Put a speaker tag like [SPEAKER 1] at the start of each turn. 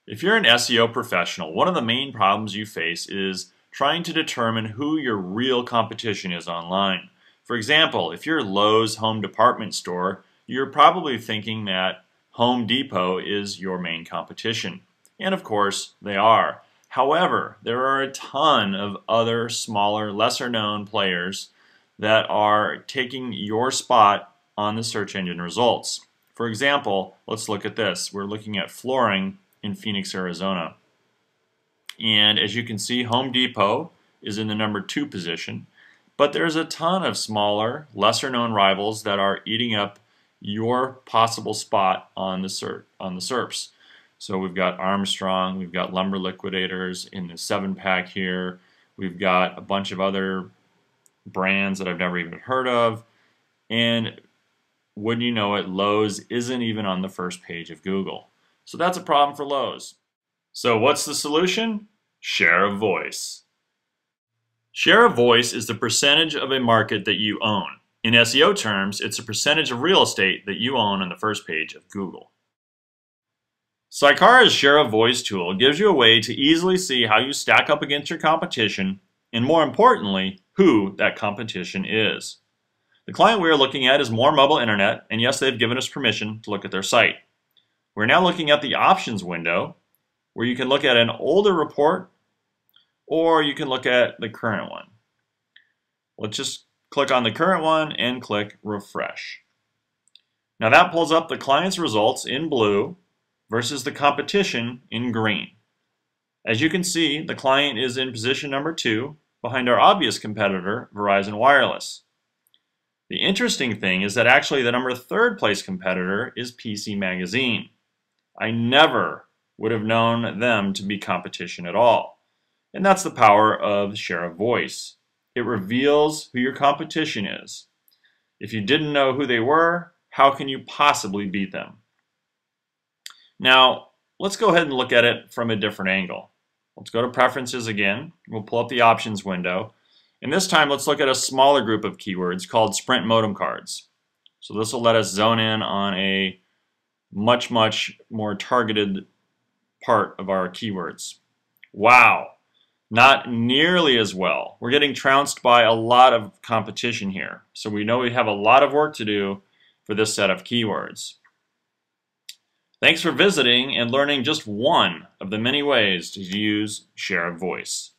[SPEAKER 1] If you're an SEO professional, one of the main problems you face is trying to determine who your real competition is online. For example, if you're Lowe's home department store, you're probably thinking that Home Depot is your main competition. And of course, they are. However, there are a ton of other smaller, lesser known players that are taking your spot on the search engine results. For example, let's look at this. We're looking at flooring in Phoenix, Arizona. And as you can see, Home Depot is in the number 2 position, but there's a ton of smaller, lesser known rivals that are eating up your possible spot on the SERPs. So we've got Armstrong, we've got Lumber Liquidators in the 7-pack here, we've got a bunch of other brands that I've never even heard of, and wouldn't you know it, Lowe's isn't even on the first page of Google. So that's a problem for Lowe's. So what's the solution? Share of voice. Share of voice is the percentage of a market that you own. In SEO terms, it's a percentage of real estate that you own on the first page of Google. SyCara's Share of Voice tool gives you a way to easily see how you stack up against your competition, and more importantly, who that competition is. The client we are looking at is More Mobile Internet, and yes, they've given us permission to look at their site. We're now looking at the options window, where you can look at an older report, or you can look at the current one. Let's just click on the current one and click refresh. Now that pulls up the client's results in blue versus the competition in green. As you can see, the client is in position number 2 behind our obvious competitor, Verizon Wireless. The interesting thing is that actually the number 3rd place competitor is PC Magazine. I never would have known them to be competition at all. And that's the power of Share of Voice. It reveals who your competition is. If you didn't know who they were, how can you possibly beat them? Now, let's go ahead and look at it from a different angle. Let's go to Preferences again. We'll pull up the Options window. And this time, let's look at a smaller group of keywords called Sprint Modem Cards. So this will let us zone in on a much more targeted part of our keywords. Wow, not nearly as well. We're getting trounced by a lot of competition here. So we know we have a lot of work to do for this set of keywords. Thanks for visiting and learning just one of the many ways to use Share of Voice.